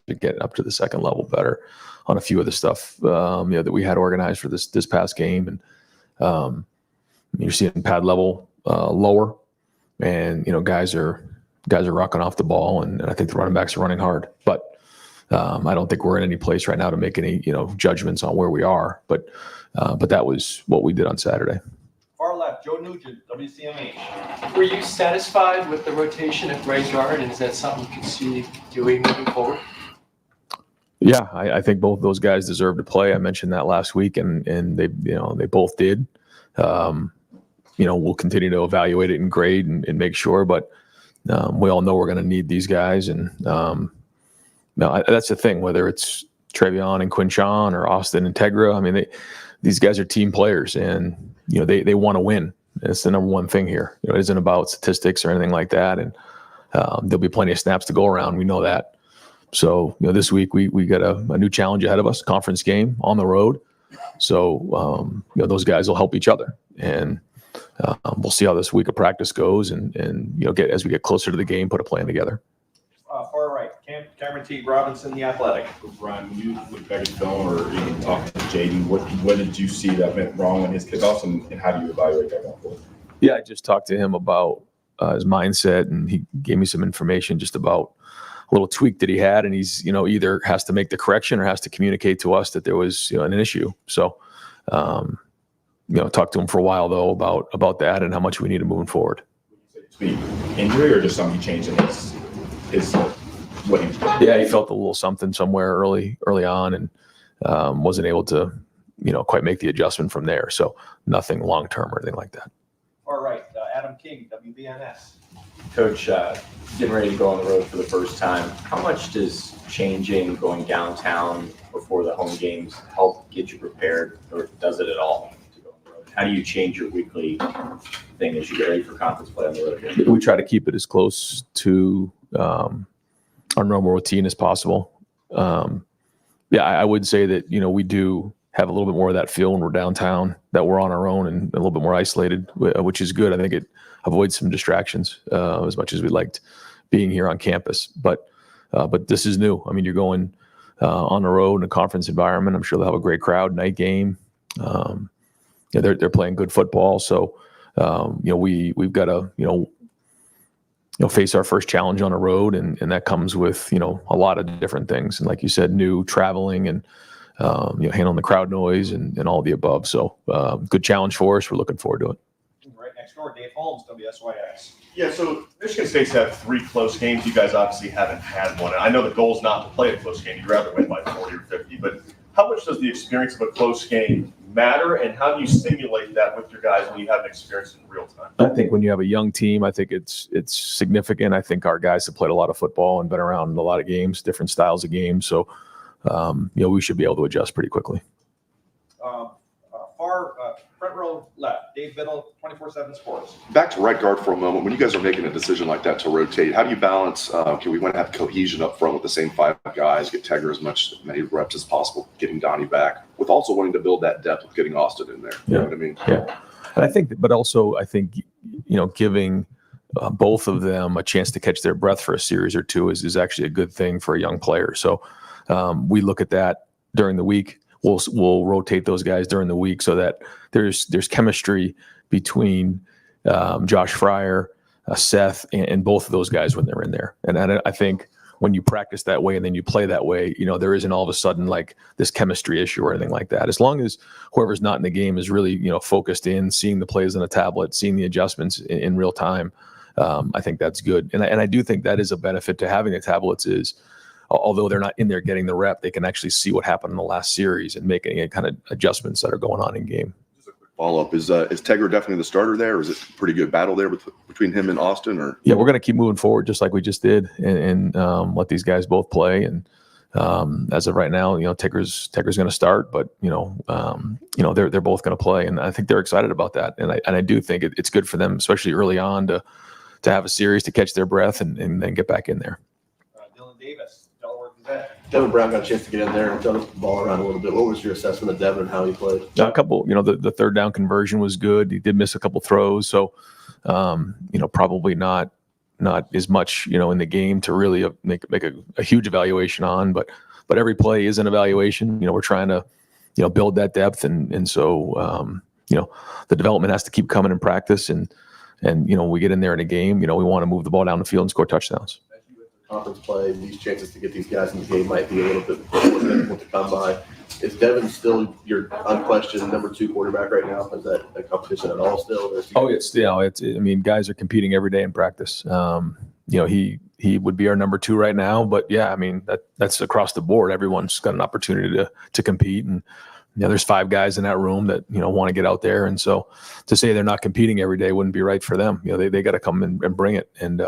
are getting up to the second level better on a few of the stuff that we had organized for this past game, and you're seeing pad level lower, and guys are rocking off the ball, and I think the running backs are running hard, but I don't think we're in any place right now to make any judgments on where we are, but that was what we did on Saturday. Far left, Joe Nugent, WCMH. Were you satisfied with the rotation at right guard, and is that something you can see doing moving forward? Yeah, I think both those guys deserve to play. I mentioned that last week, and they both did. We'll continue to evaluate it and grade and make sure, but we all know we're going to need these guys, and that's the thing. Whether it's Trevion and Quinchon or Austin and Tegra, I mean, these guys are team players, and they want to win. It's the number one thing here. It isn't about statistics or anything like that, and there'll be plenty of snaps to go around. We know that. So this week we got a new challenge ahead of us, conference game on the road. So those guys will help each other, and we'll see how this week of practice goes, and as we get closer to the game, put a plan together. Far right, Cameron T. Robinson, The Athletic. Brian, when you look back at film or even talk to JD, what did you see that went wrong on his kickoffs, and how do you evaluate that going forward? Yeah, I just talked to him about his mindset, and he gave me some information just about a little tweak that he had, and he's either has to make the correction or has to communicate to us that there was an issue. So talked to him for a while though about that and how much we need to moving forward. Tweak, injury or just something he changed in his what he was doing? Yeah, he felt a little something somewhere early on, and wasn't able to quite make the adjustment from there. So nothing long term or anything like that. All right, Adam King, WBNS. Coach, getting ready to go on the road for the first time, how much does changing, going downtown before the home games help get you prepared, or does it at all to go on the road? How do you change your weekly thing as you get ready for conference play on the road? We try to keep it as close to our normal routine as possible. I would say that we do have a little bit more of that feel when we're downtown, that we're on our own and a little bit more isolated, which is good. I think it avoids some distractions as much as we liked being here on campus. But this is new. I mean, you're going on the road in a conference environment. I'm sure they'll have a great crowd, night game. They're playing good football. So, we've got to, face our first challenge on the road. And that comes with, a lot of different things. And like you said, new traveling and, handling the crowd noise and all the above. So good challenge for us. We're looking forward to it. Right next door, Dave Holmes, WSYX. Yeah, so Michigan State's had 3 close games. You guys obviously haven't had one. I know the goal is not to play a close game. You'd rather win by 40 or 50. But how much does the experience of a close game matter, and how do you simulate that with your guys when you haven't experienced it in real time? I think when you have a young team, I think it's significant. I think our guys have played a lot of football and been around a lot of games, different styles of games. So, we should be able to adjust pretty quickly. Front row left, Dave Biddle, 24/7 Sports. Back to right guard for a moment. When you guys are making a decision like that to rotate, how do you balance, we want to have cohesion up front with the same 5 guys, get Tegra as many reps as possible, getting Donnie back, with also wanting to build that depth with getting Austin in there. You know what I mean? Yeah. And I think giving both of them a chance to catch their breath for a series or two is actually a good thing for a young player. So we look at that during the week. We'll rotate those guys during the week so that there's chemistry between Josh Fryer, Seth, and both of those guys when they're in there. And I think when you practice that way and then you play that way, there isn't all of a sudden like this chemistry issue or anything like that. As long as whoever's not in the game is really focused in, seeing the plays on the tablet, seeing the adjustments in real time, I think that's good. And I do think that is a benefit to having the tablets is, although they're not in there getting the rep, they can actually see what happened in the last series and make any kind of adjustments that are going on in game. Just a quick follow-up. Is Tegra definitely the starter there, or is it a pretty good battle there between him and Austin? Or yeah, we're going to keep moving forward just like we just did and let these guys both play. And as of right now, Tegra's going to start, but they're both going to play, and I think they're excited about that. And I do think it's good for them, especially early on, to have a series to catch their breath and then get back in there. Dylan Davis, Delaware Gazette. Devin Brown got a chance to get in there and turn the ball around a little bit. What was your assessment of Devin and how he played? A couple, the third down conversion was good. He did miss a couple throws, so probably not not as much, in the game to really make a huge evaluation on, but every play is an evaluation. We're trying to, build that depth. And so, the development has to keep coming in practice. And we get in there in a game, we want to move the ball down the field and score touchdowns. Conference play, these chances to get these guys in the game might be a little bit more difficult to come by. Is Devin still your unquestioned number 2 quarterback right now? Is that a competition at all still? Guys are competing every day in practice. He would be our number 2 right now, but that's across the board. Everyone's got an opportunity to compete, and there's 5 guys in that room that want to get out there, and so to say they're not competing every day wouldn't be right for them. They got to come and bring it, and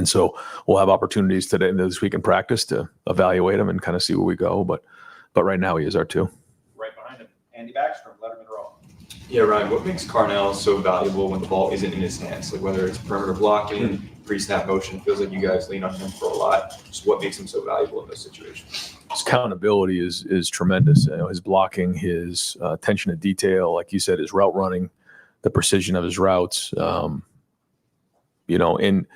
so we'll have opportunities this week in practice to evaluate them and kind of see where we go. But right now he is our 2. Right behind him, Andy Backstrom, Letterman row. Yeah, Ryan, what makes Carnell so valuable when the ball isn't in his hands? Like whether it's perimeter blocking, pre-snap motion, it feels like you guys lean on him for a lot. Just what makes him so valuable in those situations? His accountability is tremendous. His blocking, his attention to detail, like you said, his route running, the precision of his routes, and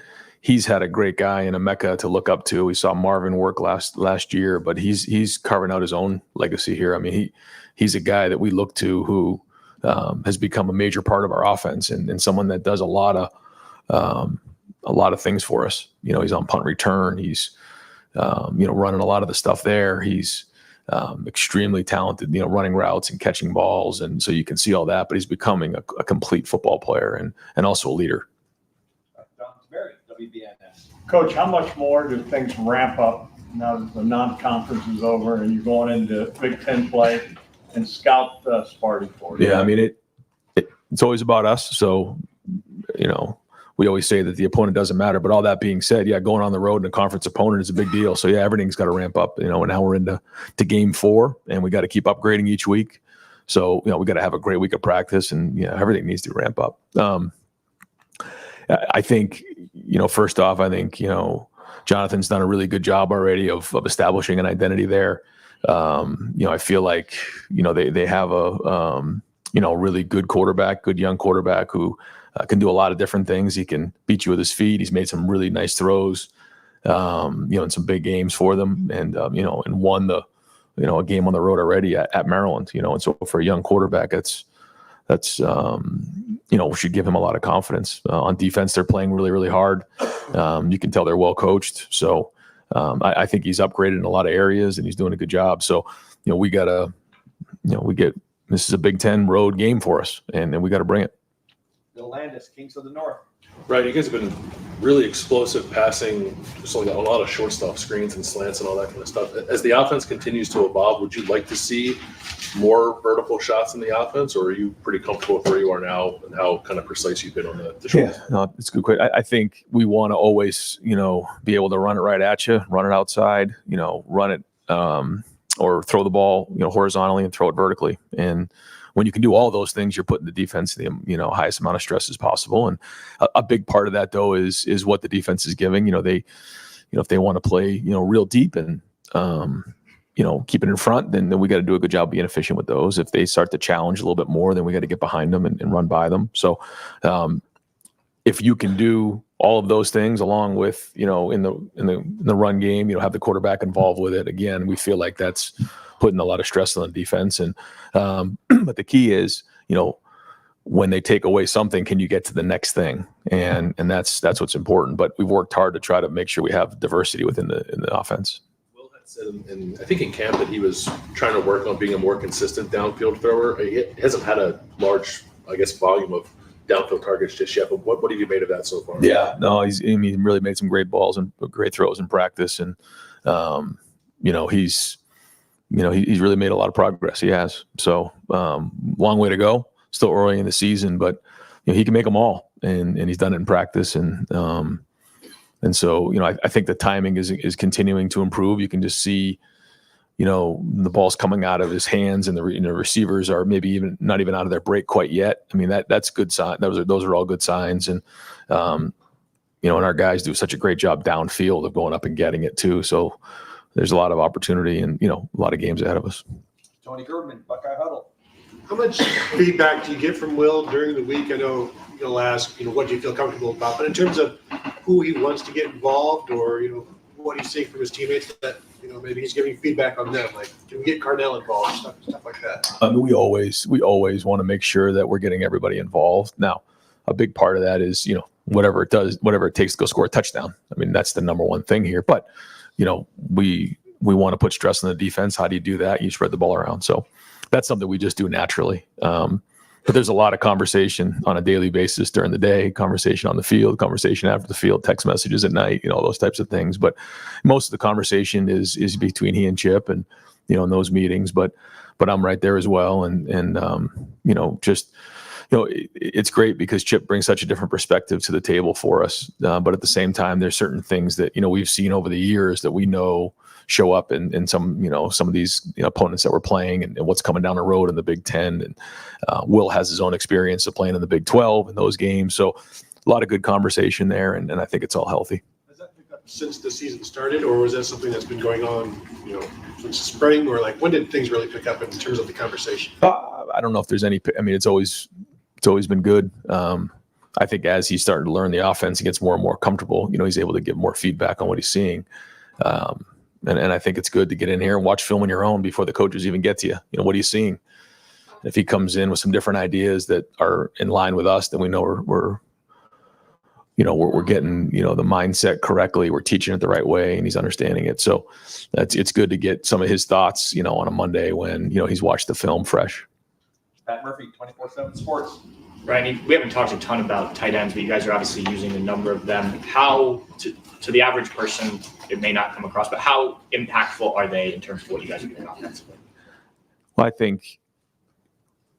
he's had a great guy in Emeka to look up to. We saw Marvin work last year, but he's carving out his own legacy here. I mean, he's a guy that we look to who has become a major part of our offense and someone that does a lot of things for us. He's on punt return. He's running a lot of the stuff there. He's extremely talented, running routes and catching balls, and so you can see all that. But he's becoming a complete football player and also a leader. WBNS. Coach, how much more do things ramp up now that the non-conference is over and you're going into Big Ten play and scout Sparty for you? Yeah, I mean, it's always about us. So, we always say that the opponent doesn't matter. But all that being said, going on the road and a conference opponent is a big deal. So, everything's got to ramp up, and now we're into game 4, and we got to keep upgrading each week. So, we got to have a great week of practice, and, everything needs to ramp up. I think, first off, Jonathan's done a really good job already of establishing an identity there. I feel like, they have a really good quarterback, good young quarterback who can do a lot of different things. He can beat you with his feet. He's made some really nice throws, in some big games for them, and won a game on the road already at Maryland, and so for a young quarterback, that's we should give him a lot of confidence. On defense, they're playing really, really hard. You can tell they're well coached. So I think he's upgraded in a lot of areas, and he's doing a good job. So, we got to, this is a Big Ten road game for us, and we got to bring it. Bill Landis, Kings of the North. Right, you guys have been really explosive passing, just like a lot of short stuff, screens and slants and all that kind of stuff. As the offense continues to evolve, would you like to see more vertical shots in the offense, or are you pretty comfortable with where you are now and how kind of precise you've been on the short? Yeah, no, it's a good question. I think we want to always, be able to run it right at you, run it outside, run it or throw the ball, horizontally and throw it vertically. And when you can do all those things, you're putting the defense in the highest amount of stress as possible. And a big part of that, though, is what the defense is giving. If they want to play, real deep and keep it in front, then we got to do a good job being efficient with those. If they start to challenge a little bit more, then we got to get behind them and run by them. So if you can do all of those things along with, in the run game, have the quarterback involved with it, again, we feel like that's putting a lot of stress on the defense. And but the key is, when they take away something, can you get to the next thing? And that's what's important. But we've worked hard to try to make sure we have diversity within the offense. Will had said, I think in camp, that he was trying to work on being a more consistent downfield thrower. He hasn't had a large, volume of downfield targets just yet. But what have you made of that so far? Yeah, no, he's really made some great balls and great throws in practice, and he's really made a lot of progress. He has. So long way to go. Still early in the season, but he can make them all, and he's done it in practice. And so I think the timing is continuing to improve. You can just see, the ball's coming out of his hands, and the receivers are maybe even not even out of their break quite yet. I mean, that's good sign. Those are all good signs, and and our guys do such a great job downfield of going up and getting it too. So there's a lot of opportunity and a lot of games ahead of us. Tony Girdman, Buckeye Huddle. How much feedback do you get from Will during the week? I know you'll ask, what do you feel comfortable about? But in terms of who he wants to get involved, or what he's seeing from his teammates that maybe he's giving feedback on them. Like, can we get Carnell involved? Stuff like that. I mean, we always want to make sure that we're getting everybody involved. Now, a big part of that is whatever it takes to go score a touchdown. I mean, that's the number one thing here. But we want to put stress on the defense. How do you do that? You spread the ball around. So that's something we just do naturally. But there's a lot of conversation on a daily basis during the day, conversation on the field, conversation after the field, text messages at night, those types of things. But most of the conversation is between he and Chip and, in those meetings. But I'm right there as well. And it's great because Chip brings such a different perspective to the table for us. But at the same time, there's certain things that, we've seen over the years that we know show up in some of these opponents that we're playing and what's coming down the road in the Big Ten. And Will has his own experience of playing in the Big 12 in those games. So a lot of good conversation there. And I think it's all healthy. Has that picked up since the season started, or was that something that's been going on, since spring, or like when did things really pick up in terms of the conversation? I don't know if there's any, I mean, it's always been good. I think as he's starting to learn the offense, he gets more and more comfortable. He's able to give more feedback on what he's seeing. And I think it's good to get in here and watch film on your own before the coaches even get to you. What are you seeing? If he comes in with some different ideas that are in line with us, then we know we're getting, the mindset correctly. We're teaching it the right way and he's understanding it. So it's good to get some of his thoughts, on a Monday when, he's watched the film fresh. Pat Murphy, 24/7 Sports. Right. We haven't talked a ton about tight ends, but you guys are obviously using a number of them. How, to the average person, it may not come across, but how impactful are they in terms of what you guys are doing offensively? Well, I think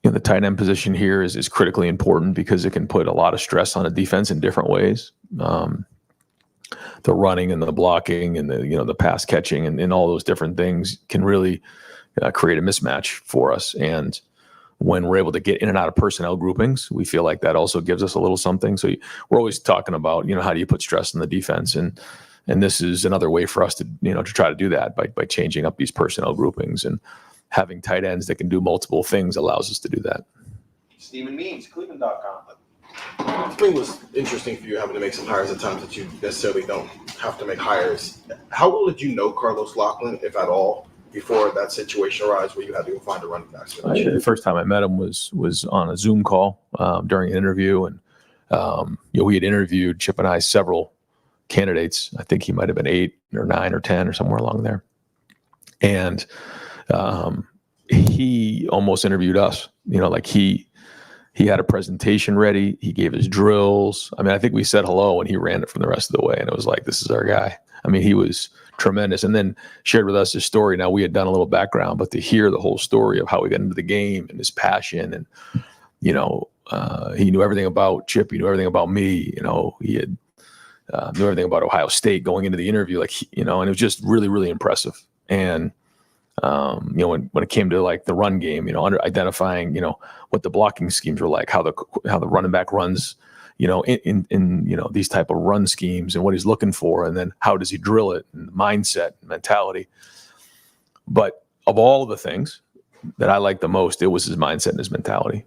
the tight end position here is critically important because it can put a lot of stress on a defense in different ways. The running and the blocking and the pass catching and all those different things can really create a mismatch for us. And when we're able to get in and out of personnel groupings, we feel like that also gives us a little something. So we're always talking about, how do you put stress on the defense? And this is another way for us to, to try to do that by changing up these personnel groupings, and having tight ends that can do multiple things allows us to do that. Steven Means, Cleveland.com. Spring was interesting for you, having to make some hires at times that you necessarily don't have to make hires. How well did you know Carlos Loughlin, if at all, before that situation arose where you had to go find a running back? The first time I met him was on a Zoom call during an interview, and we had interviewed, Chip and I, several candidates. I think he might have been 8 or 9 or 10 or somewhere along there, and he almost interviewed us. He had a presentation ready. He gave his drills. I mean, I think we said hello and he ran it from the rest of the way, and it was like, this is our guy. I mean, he was tremendous, and then shared with us his story. Now, we had done a little background, but to hear the whole story of how he got into the game and his passion, and he knew everything about Chip, he knew everything about me. He had knew everything about Ohio State going into the interview, and it was just really, really impressive. And when it came to like the run game, identifying what the blocking schemes were like, how the running back runs, in these type of run schemes and what he's looking for, and then how does he drill it, and mindset and mentality. But of all the things that I liked the most, it was his mindset and his mentality.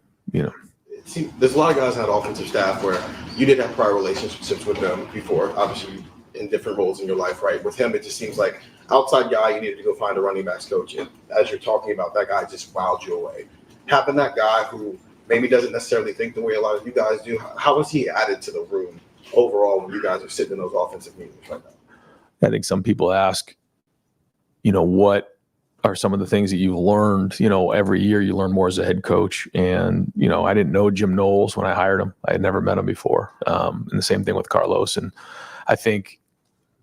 See, there's a lot of guys on offensive staff where you did have prior relationships with them before, obviously in different roles in your life, right? With him, it just seems like outside guy, you needed to go find a running backs coach. And as you're talking about, that guy just wowed you away. Having that guy who maybe doesn't necessarily think the way a lot of you guys do, how has he added to the room overall when you guys are sitting in those offensive meetings right now? I think some people ask, what are some of the things that you've learned? Every year you learn more as a head coach. And, I didn't know Jim Knowles when I hired him. I had never met him before. And the same thing with Carlos. And I think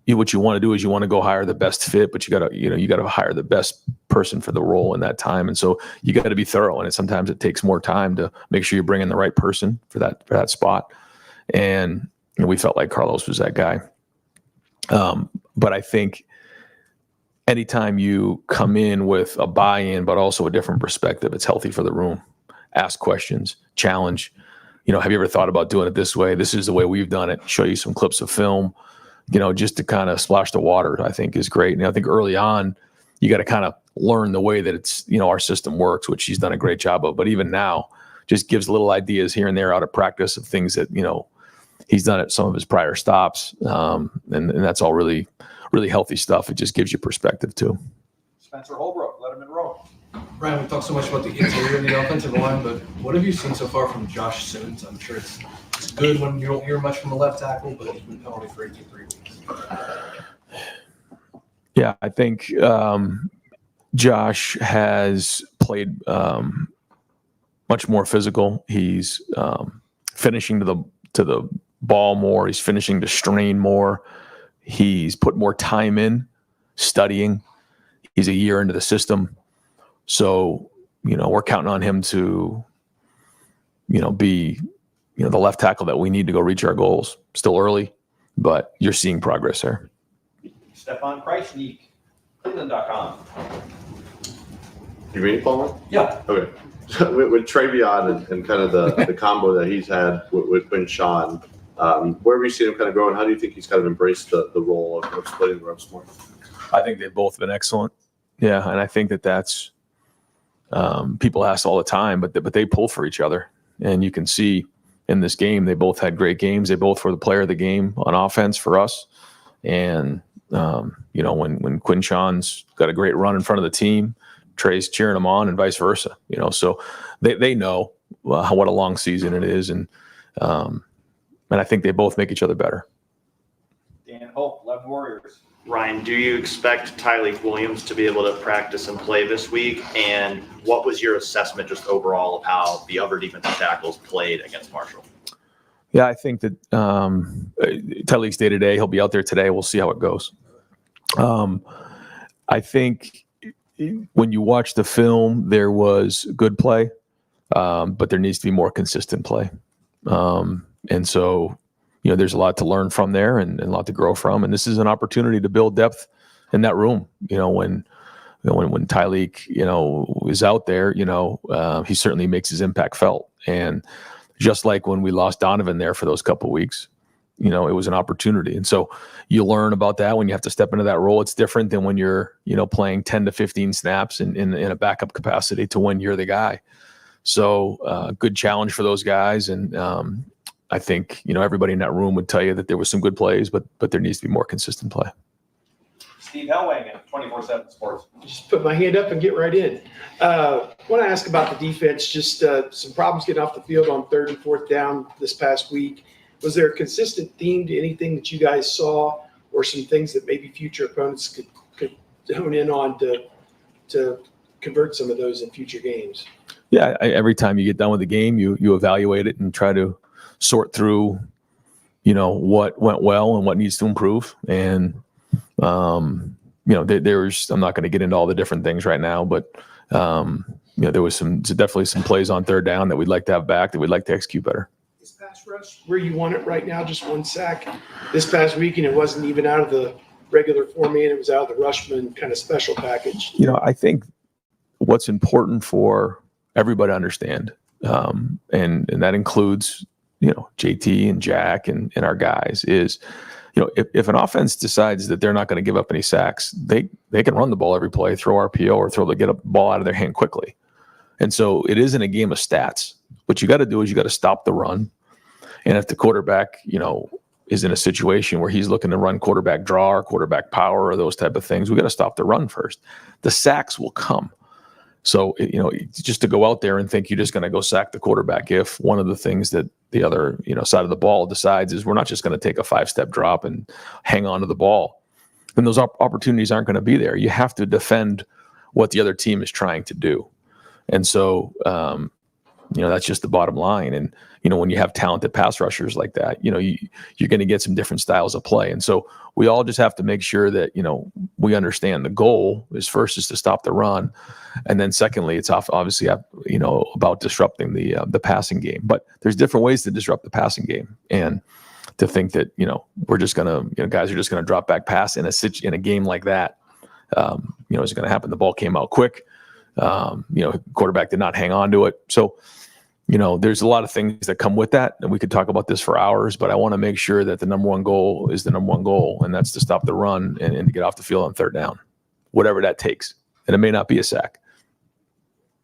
what you want to do is you want to go hire the best fit, but you got to hire the best person for the role in that time. And so you got to be thorough. And sometimes it takes more time to make sure you bring in the right person for that spot. And we felt like Carlos was that guy. But I think anytime you come in with a buy-in, but also a different perspective, it's healthy for the room. Ask questions, challenge. Have you ever thought about doing it this way? This is the way we've done it. Show you some clips of film, just to kind of splash the water, I think is great. And I think early on, you got to kind of learn the way that it's, our system works, which he's done a great job of. But even now, just gives little ideas here and there out of practice of things that, he's done it some of his prior stops, and that's all really, really healthy stuff. It just gives you perspective too. Spencer Holbrook, let him in row. Ryan, we talked so much about the interior of the offensive line, but what have you seen so far from Josh Simmons? I'm sure it's good when you don't hear much from the left tackle, but he's been penalty free for 3 weeks. Yeah, I think Josh has played much more physical. He's finishing to the ball more. He's finishing to strain more. He's put more time in studying. He's a year into the system. So, we're counting on him to, be, the left tackle that we need to go reach our goals. Still early, but you're seeing progress there. Stefan Kreisnik, Cleveland.com. You ready, Paul? Yeah. Okay. With Travion and kind of the combo that he's had with Quinn Sean, where have you seen him kind of grow, and how do you think he's kind of embraced the role of splitting the reps more? I think they've both been excellent. Yeah, and I think that's people ask all the time, but they pull for each other, and you can see in this game they both had great games. They both were the player of the game on offense for us, and when Quinn Sean's got a great run in front of the team, Trey's cheering him on, and vice versa. So they know what a long season it is, and I think they both make each other better. Dan Hope, 11 Warriors. Ryan, do you expect Tyleik Williams to be able to practice and play this week? And what was your assessment just overall of how the other defensive tackles played against Marshall? Yeah, I think that Tyleik's day to day. He'll be out there today. We'll see how it goes. I think when you watch the film, there was good play, but there needs to be more consistent play. And so, there's a lot to learn from there and a lot to grow from. And this is an opportunity to build depth in that room. When Tyleik, is out there, he certainly makes his impact felt. And just like when we lost Donovan there for those couple of weeks, it was an opportunity. And so you learn about that when you have to step into that role. It's different than when you're, playing 10 to 15 snaps in a backup capacity to when you're the guy. So good challenge for those guys. And I think, everybody in that room would tell you that there was some good plays, but there needs to be more consistent play. Steve Hellwagen, 24/7 Sports. Just put my hand up and get right in. I want to ask about the defense, just some problems getting off the field on 3rd and 4th down this past week. Was there a consistent theme to anything that you guys saw, or some things that maybe future opponents could hone in on to convert some of those in future games? Yeah, every time you get done with the game, you evaluate it and try to sort through, what went well and what needs to improve. And, there's, I'm not going to get into all the different things right now, but, there was definitely some plays on 3rd down that we'd like to have back, that we'd like to execute better. Is pass rush where you want it right now, just 1 sack this past week, and it wasn't even out of the regular 4-man, it was out of the Rushman kind of special package? I think what's important for everybody to understand, and that includes, JT and Jack and our guys, is, if an offense decides that they're not going to give up any sacks, they can run the ball every play, throw RPO, or get a ball out of their hand quickly. And so it isn't a game of stats. What you got to do is you got to stop the run. And if the quarterback, is in a situation where he's looking to run quarterback draw or quarterback power or those type of things, we got to stop the run first. The sacks will come. So, just to go out there and think you're just going to go sack the quarterback, if one of the things that the other, side of the ball decides is we're not just going to take a 5-step drop and hang on to the ball, then those opportunities aren't going to be there. You have to defend what the other team is trying to do. And so, that's just the bottom line. And, when you have talented pass rushers like that, you're going to get some different styles of play. And so we all just have to make sure that, we understand the goal is first is to stop the run. And then secondly, it's obviously, about disrupting the passing game. But there's different ways to disrupt the passing game. And to think that, we're just going to, guys are just going to drop back pass in a game like that, is going to happen. The ball came out quick. Quarterback did not hang on to it. So, there's a lot of things that come with that, and we could talk about this for hours, but I want to make sure that the number one goal is the number one goal, and that's to stop the run and to get off the field on 3rd down, whatever that takes. And it may not be a sack.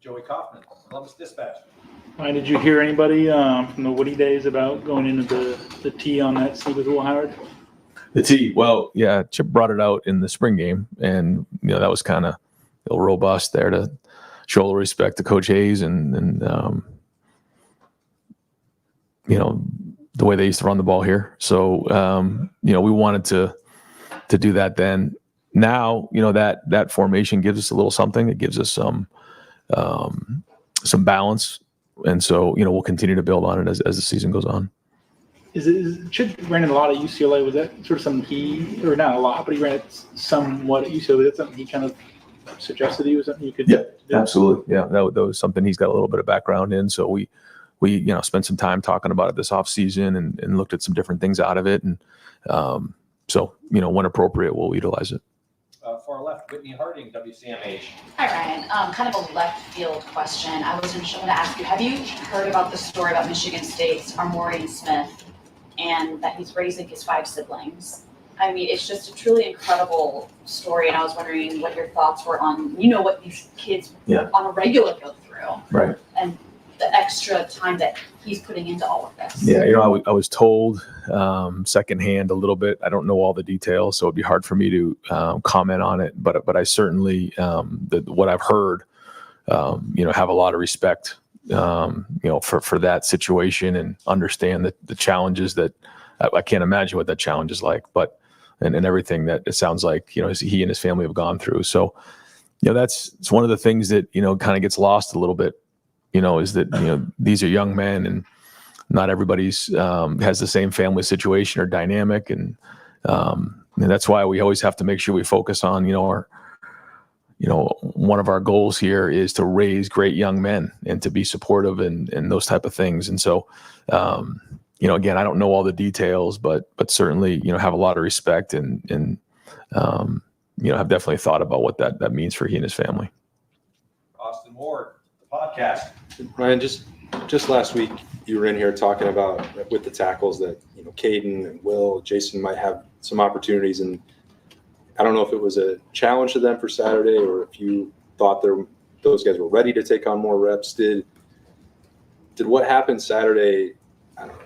Joey Kaufman, Columbus Dispatch. Ryan, did you hear anybody from the Woody days about going into the tee on that seat with Will Howard? The tee, well, yeah, Chip brought it out in the spring game, and that was kind of robust there to show a little respect to Coach Hayes and the way they used to run the ball here. So we wanted to do that then. Now that formation gives us a little something. It gives us some balance, and so we'll continue to build on it as the season goes on. Is Chip ran it a lot at UCLA? Was that sort of something or not a lot, but he ran it somewhat at UCLA? Was that something he kind of suggested he was something you could do? Absolutely. Yeah, that was something he's got a little bit of background in. So we spent some time talking about it this off season and looked at some different things out of it. And so when appropriate, we'll utilize it. Far left, Whitney Harding, WCMH. Hi, Ryan. Kind of a left field question. I was going to ask you, have you heard about the story about Michigan State's Armorian Smith and that he's raising his 5 siblings? I mean, it's just a truly incredible story, and I was wondering what your thoughts were on, what these kids on a regular go through. Right. And the extra time that he's putting into all of this. Yeah, I was told secondhand a little bit. I don't know all the details, so it'd be hard for me to comment on it. But I certainly, what I've heard, have a lot of respect, for that situation and understand the challenges that I can't imagine what that challenge is like. But and everything that it sounds like he and his family have gone through. So it's one of the things that kind of gets lost a little bit. Is that, these are young men and not everybody's has the same family situation or dynamic. And that's why we always have to make sure we focus on, our, one of our goals here is to raise great young men and to be supportive and those type of things. And so, again, I don't know all the details, but certainly, have a lot of respect and I've definitely thought about what that means for he and his family. Austin Ward, the podcast. Ryan, just last week you were in here talking about with the tackles that Caden and Will, Jason might have some opportunities, and I don't know if it was a challenge to them for Saturday or if you thought those guys were ready to take on more reps. Did what happened Saturday, I don't know,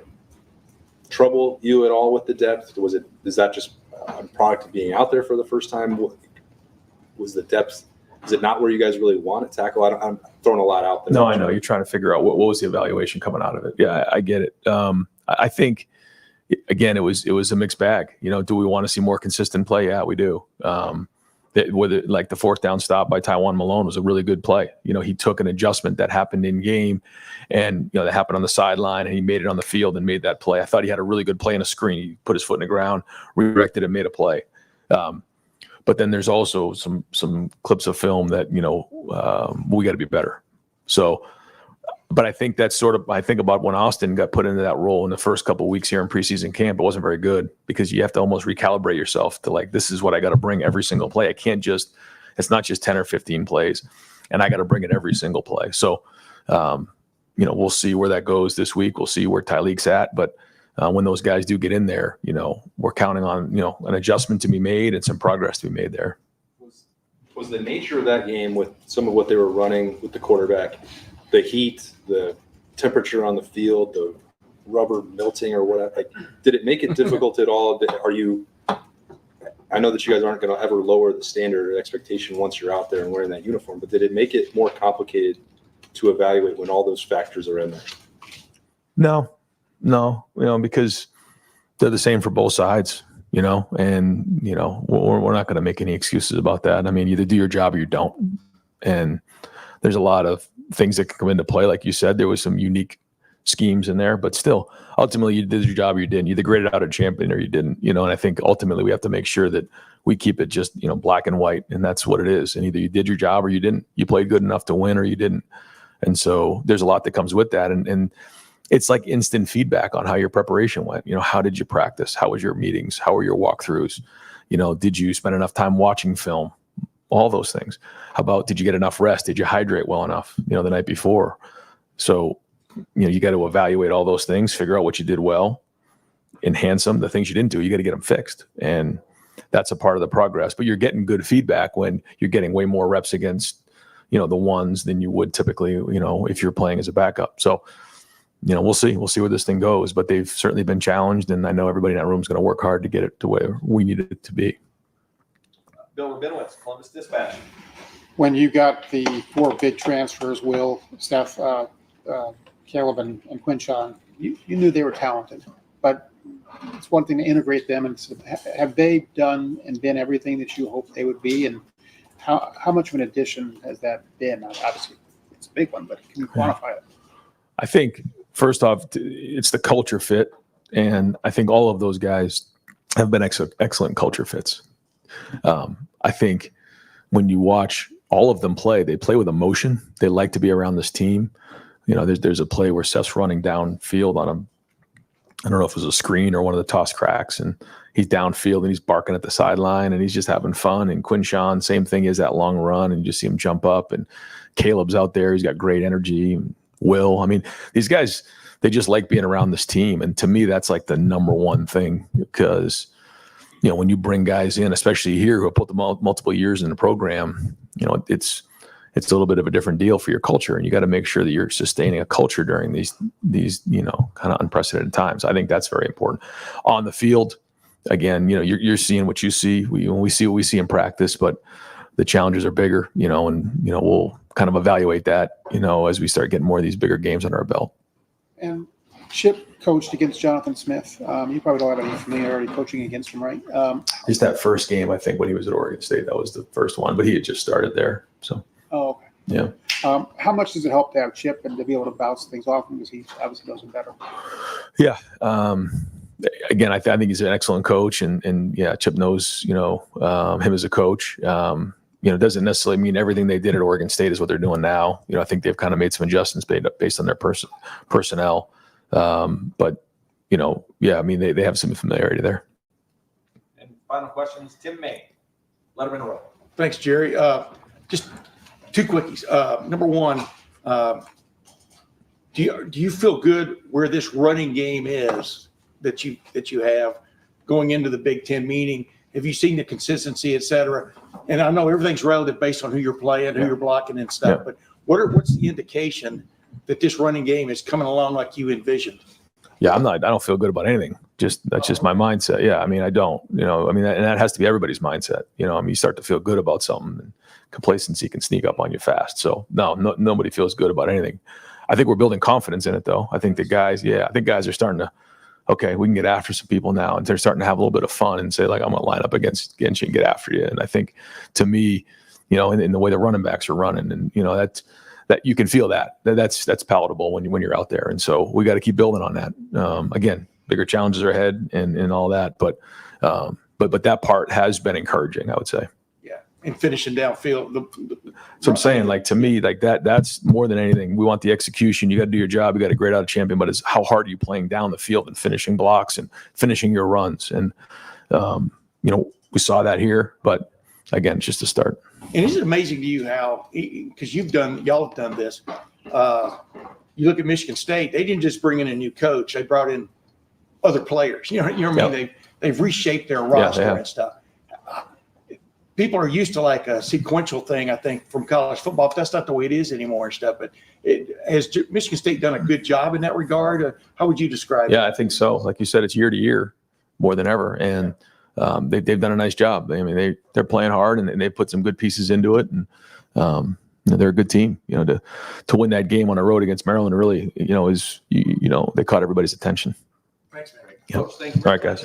trouble you at all with the depth? Is that just a product of being out there for the first time? Was the depth? Is it not where you guys really want to tackle? I'm throwing a lot out there. No, I know. You're trying to figure out what was the evaluation coming out of it. Yeah, I get it. I think, again, it was a mixed bag. Do we want to see more consistent play? Yeah, we do. Whether like the 4th down stop by Tywan Malone was a really good play. He took an adjustment that happened in game and, that happened on the sideline and he made it on the field and made that play. I thought he had a really good play in a screen. He put his foot in the ground, redirected and made a play. But then there's also some clips of film that, we got to be better. So, but I think that's I think about when Austin got put into that role in the first couple of weeks here in preseason camp, it wasn't very good because you have to almost recalibrate yourself to this is what I got to bring every single play. It's not just 10 or 15 plays and I got to bring it every single play. So, we'll see where that goes this week. We'll see where Tyleek's at, but when those guys do get in there, we're counting on, an adjustment to be made and some progress to be made there. Was the nature of that game with some of what they were running with the quarterback, the heat, the temperature on the field, the rubber melting or whatever, did it make it difficult at all? I know that you guys aren't going to ever lower the standard or expectation once you're out there and wearing that uniform, but did it make it more complicated to evaluate when all those factors are in there? No, because they're the same for both sides, and, we're not going to make any excuses about that. I mean, either do your job or you don't. And there's a lot of things that can come into play. Like you said, there was some unique schemes in there, but still, ultimately you did your job or you didn't. You either graded out a champion or you didn't, and I think ultimately we have to make sure that we keep it just, black and white, and that's what it is. And either you did your job or you didn't. You played good enough to win or you didn't. And so there's a lot that comes with that. And it's like instant feedback on how your preparation went. How did you practice? How was your meetings? How were your walkthroughs? Did you spend enough time watching film? All those things. How about, did you get enough rest? Did you hydrate well enough, the night before? So, you got to evaluate all those things, figure out what you did well, enhance them. The things you didn't do, you got to get them fixed. And that's a part of the progress. But you're getting good feedback when you're getting way more reps against, the ones than you would typically, if you're playing as a backup. So, we'll see where this thing goes, but they've certainly been challenged, and I know everybody in that room is going to work hard to get it to where we need it to be. Bill Rabinowitz, Columbus Dispatch. When you got the 4 big transfers, Will, Steph, Caleb, and Quinshawn, you knew they were talented, but it's one thing to integrate them. And have they done and been everything that you hoped they would be? And how much of an addition has that been? Obviously, it's a big one, but can you quantify it? I think, first off, it's the culture fit, and I think all of those guys have been excellent culture fits. I think when you watch all of them play, they play with emotion. They like to be around this team. There's a play where Seth's running downfield on him. I don't know if it was a screen or one of the toss cracks, and he's downfield and he's barking at the sideline and he's just having fun. And Quinshawn, same thing, is that long run, and you just see him jump up. And Caleb's out there. He's got great energy. Will, I mean, these guys, they just like being around this team. And to me, that's like the number one thing, because, when you bring guys in, especially here who have put the multiple years in the program, it's a little bit of a different deal for your culture. And you got to make sure that you're sustaining a culture during these kind of unprecedented times. I think that's very important. On the field, again, you're seeing what you see. We see what we see in practice, but the challenges are bigger, and we'll kind of evaluate that, as we start getting more of these bigger games under our belt. And Chip coached against Jonathan Smith. You probably don't have any familiarity coaching against him, right? Just that first game, I think, when he was at Oregon State, that was the first one, but he had just started there. So, okay. Yeah. How much does it help to have Chip and to be able to bounce things off him, because he obviously knows him better? Yeah. Again, I think he's an excellent coach, and yeah, Chip knows, him as a coach. Doesn't necessarily mean everything they did at Oregon State is what they're doing now. I think they've kind of made some adjustments based on their personnel. But, yeah, I mean, they have some familiarity there. And final questions, Tim May, Letterman in a row. Thanks, Jerry. Just 2 quickies. Number one, do you feel good where this running game is that you have going into the Big Ten meeting? Have you seen the consistency, et cetera? And I know everything's relative based on who you're playing, who you're blocking and stuff, but what's the indication that this running game is coming along like you envisioned? Yeah, I don't feel good about anything. That's just my mindset. Yeah. I mean, I don't, and that has to be everybody's mindset. You start to feel good about something, and complacency can sneak up on you fast. So nobody feels good about anything. I think we're building confidence in it, though. I think guys are starting to, okay, we can get after some people now, and they're starting to have a little bit of fun and say, like, I'm going to line up against you and get after you. And I think, to me, in the way the running backs are running, and that you can feel that's palatable when you're out there. And so we got to keep building on that. Again, bigger challenges are ahead and all that, but that part has been encouraging, I would say. Yeah, and finishing downfield. So I'm saying, like, to me, like that's more than anything. We want the execution. You got to do your job. You got to grade out a champion, but it's how hard are you playing down the field and finishing blocks and finishing your runs. And, we saw that here, but again, it's just a start. And is it amazing to you how, because y'all have done this, you look at Michigan State, they didn't just bring in a new coach, they brought in other players. You know what I mean? They've reshaped their roster and stuff. People are used to like a sequential thing, I think, from college football, but that's not the way it is anymore and stuff. But has Michigan State done a good job in that regard? How would you describe it? Yeah, I think so. Like you said, it's year to year more than ever. And they've done a nice job. I mean, they're playing hard, and they put some good pieces into it. And they're a good team. To win that game on the road against Maryland really, is they caught everybody's attention. Thanks, man. Yep. Coach, thank you. All right, guys.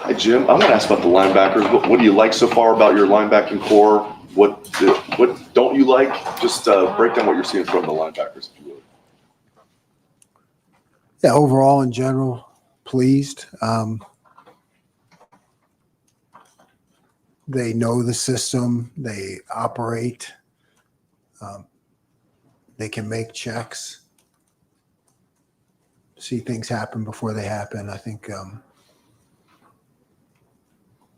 Hey, Jim, I want to ask about the linebackers. What do you like so far about your linebacking core? What don't you like? Just break down what you're seeing from the linebackers, if you would. Yeah, overall in general, pleased. They know the system. They operate. They can make checks, see things happen before they happen. I think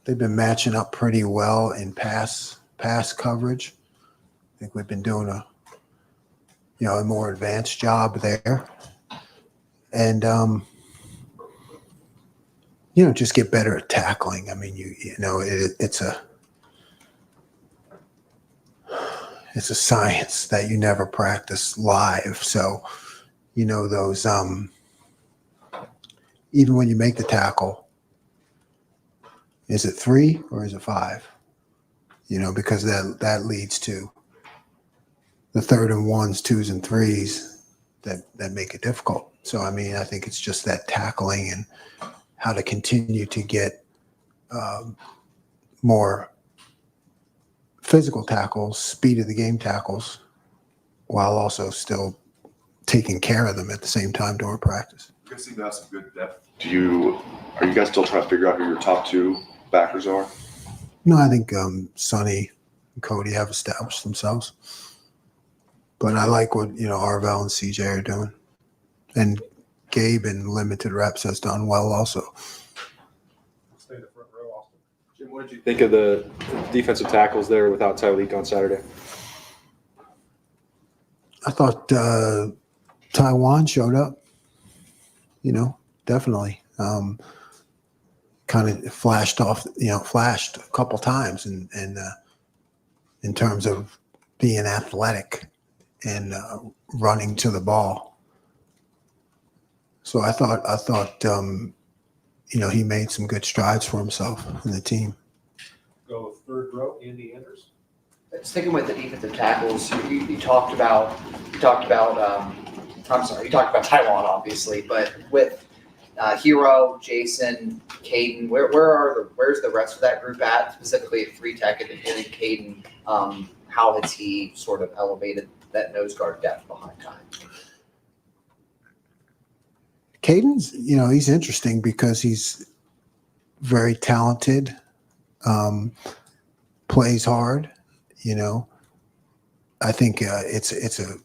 they've been matching up pretty well in pass coverage. I think we've been doing a more advanced job there, and just get better at tackling. I mean, it's a science that you never practice live. So, those even when you make the tackle, is it 3 or is it 5? Because that leads to the 3rd and 1s, 2s and 3s that make it difficult. So, I mean, I think it's just that tackling and how to continue to get more physical tackles, speed of the game tackles, while also still taking care of them at the same time during practice. You guys seem to have some good depth. Are you guys still trying to figure out who your top 2 backers are? No, I think Sonny and Cody have established themselves. But I like what, Arvell and CJ are doing. And Gabe in limited reps has done well also. Stay in the front row, Austin. Jim, what did you think of the defensive tackles there without Tyleek on Saturday? I thought Taiwan showed up, definitely. Kind of flashed a couple times and in terms of being athletic and running to the ball. So I thought he made some good strides for himself and the team. Go 3rd row, Andy Andrews. Sticking with the defensive tackles, you talked about Taiwan, obviously, but with Hero, Jason, Caden, where's the rest of that group at? Specifically at 3 tech and Caden, how has he sort of elevated that nose guard depth behind time? Caden's, he's interesting because he's very talented, plays hard. I think it's a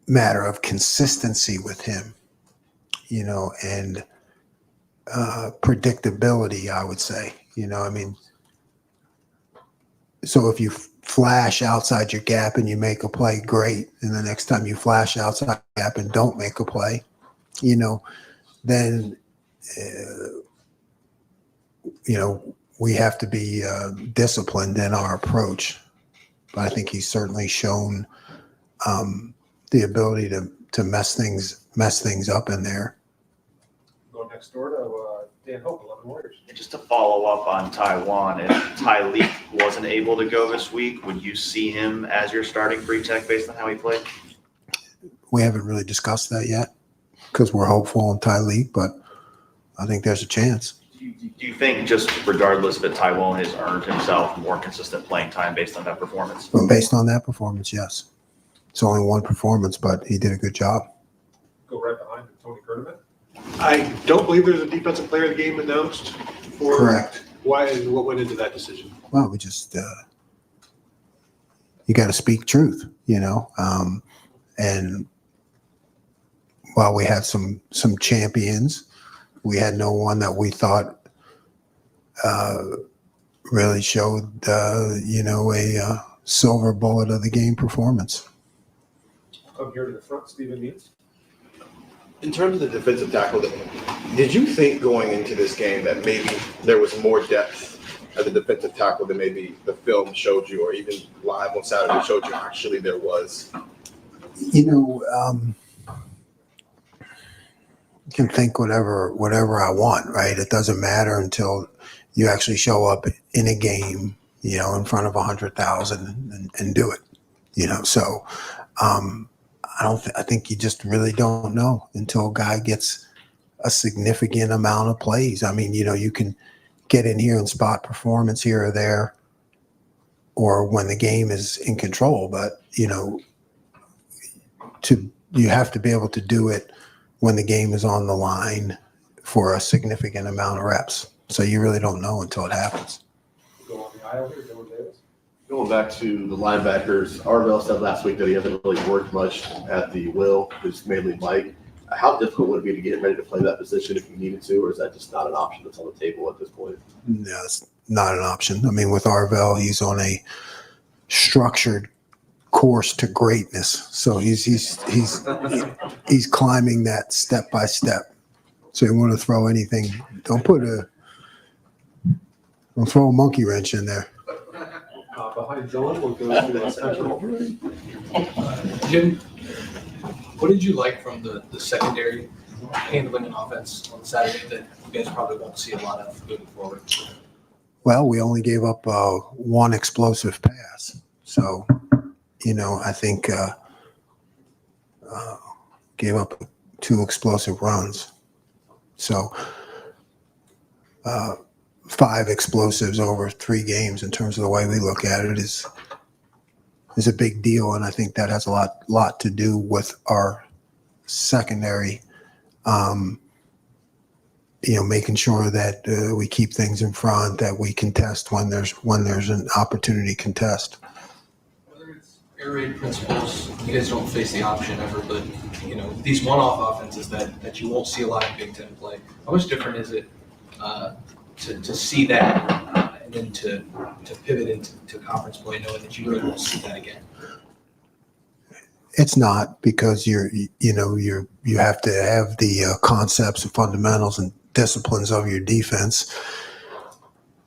matter of consistency with him, and predictability, I would say. So if you flash outside your gap and you make a play, great. And the next time you flash outside the gap and don't make a play, then, we have to be disciplined in our approach. But I think he's certainly shown the ability to mess things up in there. Go next door to Dan Hope, 11 Warriors. And just to follow up on Taiwan, if Tyleek wasn't able to go this week, would you see him as your starting 3 tech based on how he played? We haven't really discussed that yet because we're hopeful on Tyleek, but I think there's a chance. Do you think just regardless that Taiwan has earned himself more consistent playing time based on that performance? Well, based on that performance, yes. It's only one performance, but he did a good job. Go right behind Tony Kerneman. I don't believe there's a defensive player of the game announced. Correct. Why and what went into that decision? Well, we just you got to speak truth, and while we had some champions, we had no one that we thought really showed a silver bullet of the game performance. Come here to the front, Stephen Means. In terms of the defensive tackle, did you think going into this game that maybe there was more depth at the defensive tackle than maybe the film showed you, or even live on Saturday showed you actually there was? You can think whatever I want, right? It doesn't matter until you actually show up in a game, in front of 100,000 and do it, So I think you just really don't know until a guy gets a significant amount of plays. I mean, you can get in here and spot performance here or there, or when the game is in control, but you have to be able to do it when the game is on the line for a significant amount of reps. So you really don't know until it happens. Go on the aisle here, Dylan Davis. Going back to the linebackers, Arvell said last week that he hasn't really worked much at the will, who's mainly Mike. How difficult would it be to get ready to play that position if you needed to, or is that just not an option that's on the table at this point? No, it's not an option. I mean, with Arvell, he's on a structured course to greatness. So he's climbing that step by step. So you want to throw anything, don't throw a monkey wrench in there. Behind Dylan, we'll go to the central. Jim, what did you like from the secondary handling an offense on Saturday that you guys probably won't see a lot of moving forward? Well, we only gave up one explosive pass. So, I think gave up 2 explosive runs. So 5 explosives over 3 games in terms of the way we look at it is a big deal, and I think that has a lot to do with our secondary. Making sure that we keep things in front, that we contest when there's an opportunity to contest. Whether it's air raid principles, you guys don't face the option ever, but these one-off offenses that you won't see a lot of Big Ten play. How much different is it to see that and then to pivot into conference play, knowing that you really won't see that again? It's not, because you have to have the concepts and fundamentals and disciplines of your defense.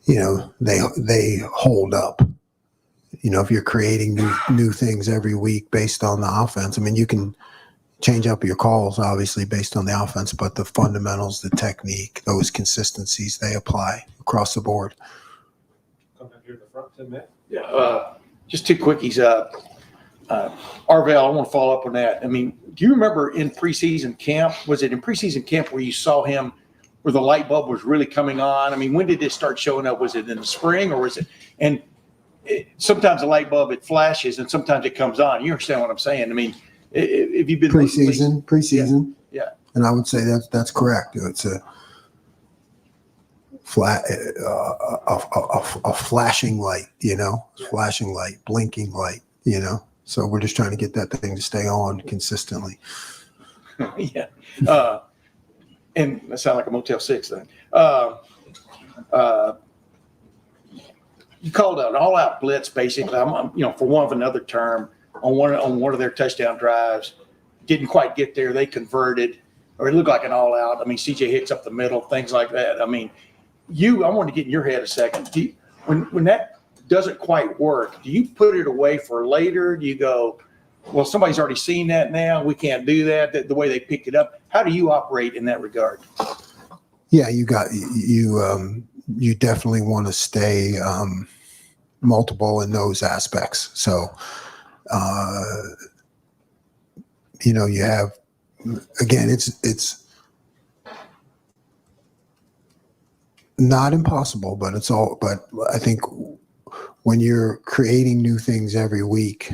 They hold up. If you're creating new things every week based on the offense, I mean, you can change up your calls obviously based on the offense, but the fundamentals, the technique, those consistencies, they apply across the board. Come back here to the front, Tim, Matt. Yeah, just 2 quickies. Arvell, I want to follow up on that. I mean, do you remember in preseason camp, was it in preseason camp where you saw him, where the light bulb was really coming on? I mean, when did it start showing up? Was it in the spring, or was it? And sometimes the light bulb, it flashes and sometimes it comes on. You understand what I'm saying? I mean, if you've been preseason. Yeah. And I would say that's correct. It's a a flashing light, flashing light, blinking light, So we're just trying to get that thing to stay on consistently. Yeah. And that sounds like a Motel 6 then. You called an all-out blitz, basically. For want of another term, on one of their touchdown drives. Didn't quite get there. They converted, or it looked like an all-out. I mean, CJ Hicks up the middle, things like that. I mean, I wanted to get in your head a second. When that doesn't quite work, do you put it away for later? Do you go, well, somebody's already seen that now, we can't do that, the way they picked it up? How do you operate in that regard? Yeah, you definitely want to stay multiple in those aspects. So, you have, again, it's not impossible, but I think when you're creating new things every week,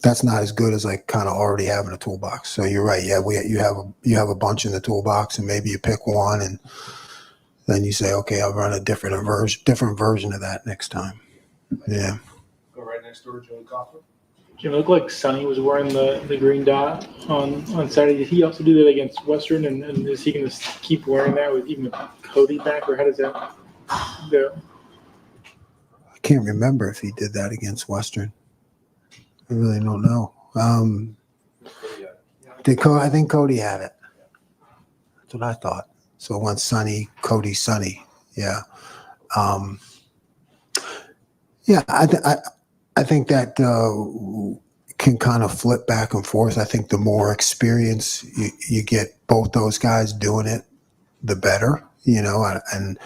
that's not as good as kind of already having a toolbox. So you're right. Yeah, you have a bunch in the toolbox, and maybe you pick one, and then you say, okay, I'll run a different version of that next time. Yeah. Go right next door, Joey Kaufman. Jim, it looked like Sonny was wearing the green dot on Saturday. Did he also do that against Western? And is he going to keep wearing that with even Cody back, or how does that go? I can't remember if he did that against Western. I really don't know. I think Cody had it. That's what I thought. So it went Sonny, Cody, Sonny. Yeah. I think that can kind of flip back and forth. I think the more experience you get both those guys doing it, the better, and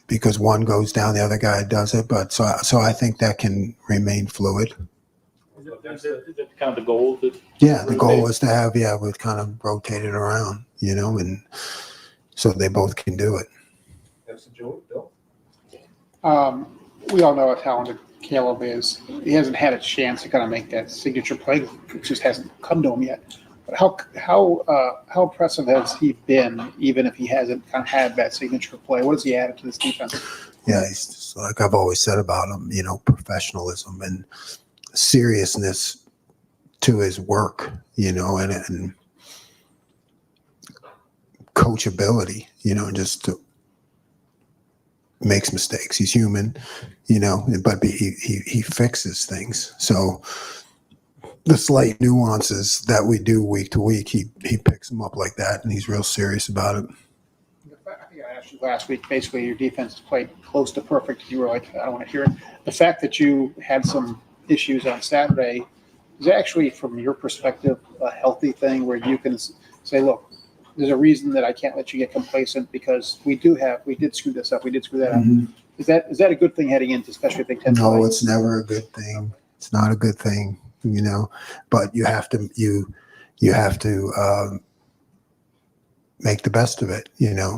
because one goes down, the other guy does it. But so I think that can remain fluid. Is it Is that kind of the goal? Yeah, the goal is to have, we've kind of rotated around, and so they both can do it. We all know how talented Caleb is. He hasn't had a chance to kind of make that signature play. It just hasn't come to him yet. But how impressive has he been, even if he hasn't kind of had that signature play? What has he added to this defense? Yeah, he's just, like I've always said about him, professionalism and seriousness to his work, and coachability, just to makes mistakes. He's human, but he fixes things. So the slight nuances that we do week to week, he picks them up like that, and he's real serious about it. I think I asked you last week, basically your defense has played close to perfect. You were like, I don't want to hear it. The fact that you had some issues on Saturday is actually, from your perspective, a healthy thing where you can say, look, there's a reason that I can't let you get complacent because we did screw this up, we did screw that up. Is that a good thing heading into especially Big Ten? No, it's never a good thing. It's not a good thing, but you have to make the best of it,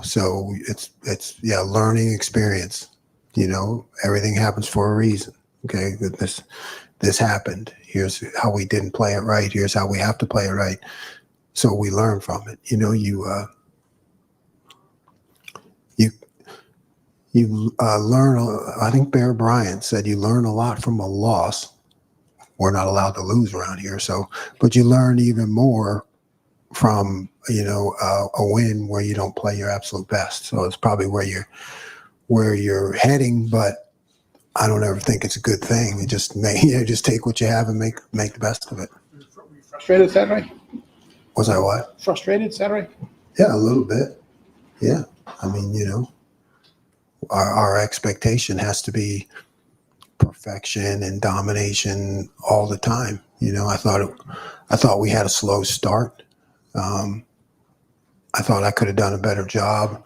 so it's learning experience, everything happens for a reason. Okay. This happened. Here's how we didn't play it right. Here's how we have to play it right. So we learn from it. You learn. I think Bear Bryant said you learn a lot from a loss. We're not allowed to lose around here. So, but you learn even more from a win where you don't play your absolute best. So it's probably where you're heading. But I don't ever think it's a good thing. You just just take what you have and make the best of it. Frustrated Saturday? Was I what? Frustrated Saturday? Yeah, a little bit. Yeah. I mean, our expectation has to be perfection and domination all the time. I thought we had a slow start. I thought I could have done a better job.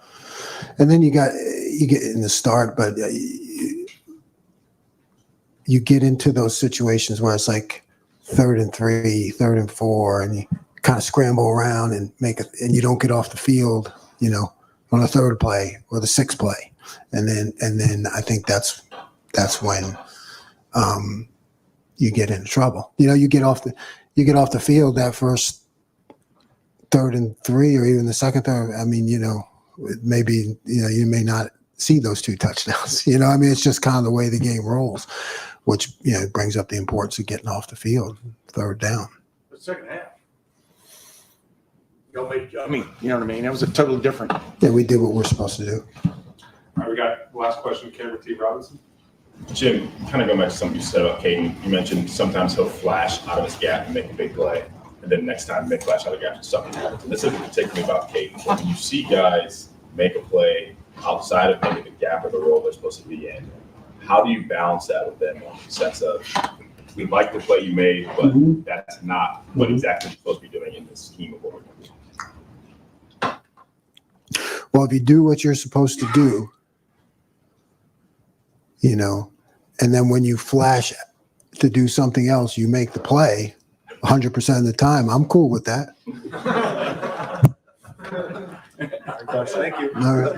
And then you get in the start, but you get into those situations where it's like 3rd and 3, 3rd and 4, and you kind of scramble around and and you don't get off the field, on the 3rd play or the 6th play. And then I think that's when you get into trouble. You get off the field that first 3rd and 3 or even the 2nd third. I mean, maybe you may not see those 2 touchdowns. I mean, it's just kind of the way the game rolls, which brings up the importance of getting off the field 3rd down. The second half. You know what I mean? It was a totally different. Yeah, we did what we're supposed to do. All right, we got last question, Cameron T. Robinson. Jim, kind of going back to something you said about Caden, you mentioned sometimes he'll flash out of his gap and make a big play, and then next time make flash out of the gap and something happens. And this is particularly about Caden. When you see guys make a play outside of maybe the gap or the role they're supposed to be in, how do you balance that with them in the sense of, we like the play you made, but that's not what exactly you're supposed to be doing in this scheme of what we're doing? Well, if you do what you're supposed to do, and then when you flash to do something else, you make the play 100% of the time, I'm cool with that. Thank you. All right.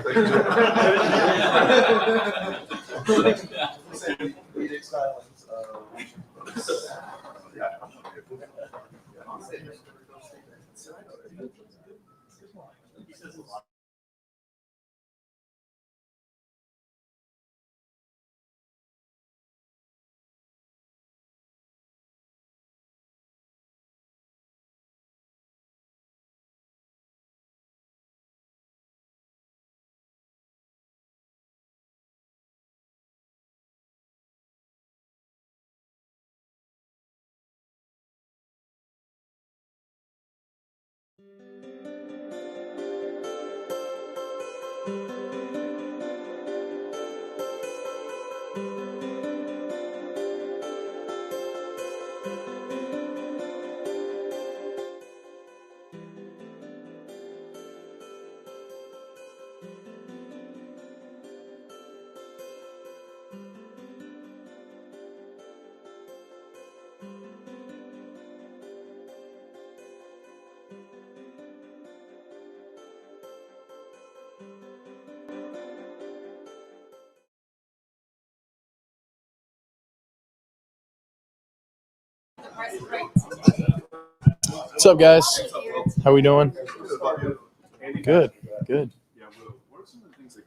What's up, guys? How we doing? Good, good.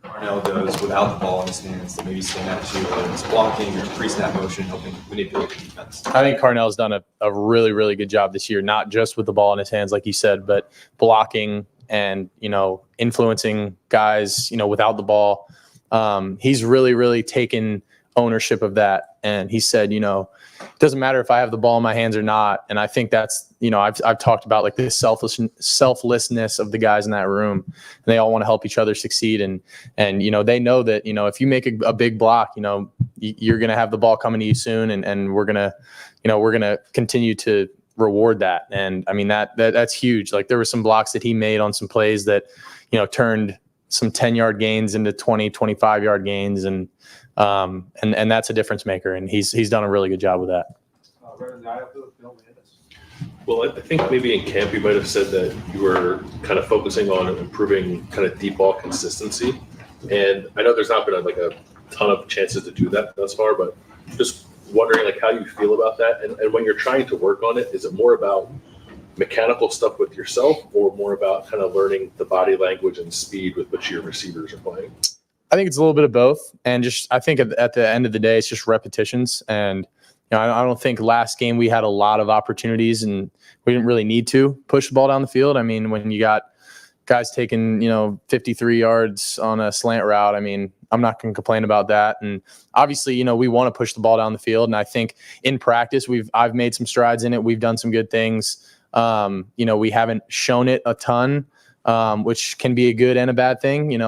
Carnell does without the ball in his hands that maybe stand out to you, whether it's blocking or pre-snap motion, helping manipulate the defense? I think Carnell's done a really, really good job this year, not just with the ball in his hands, like you said, but blocking and, influencing guys, without the ball. He's really, really taken ownership of that. And he said, it doesn't matter if I have the ball in my hands or not. And I think that's, I've talked about like this selflessness of the guys in that room. And they all want to help each other succeed. And they know that, if you make a big block, you're going to have the ball coming to you soon. And we're going to continue to reward that. And I mean, that's huge. Like there were some blocks that he made on some plays that, turned some 10-yard gains into 20, 25-yard gains. And that's a difference maker. And he's done a really good job with that. Well, I think maybe in camp you might have said that you were kind of focusing on improving kind of deep ball consistency. And I know there's not been a ton of chances to do that thus far, but just wondering how you feel about that. And when you're trying to work on it, is it more about mechanical stuff with yourself or more about kind of learning the body language and speed with which your receivers are playing? I think it's a little bit of both. And I think at the end of the day, it's just repetitions. And I don't think last game we had a lot of opportunities and we didn't really need to push the ball down the field. I mean, when you got guys taking, 53 yards on a slant route, I mean, I'm not going to complain about that. And obviously, we want to push the ball down the field. And I think in practice, I've made some strides in it. We've done some good things. We haven't shown it a ton, which can be a good and a bad thing.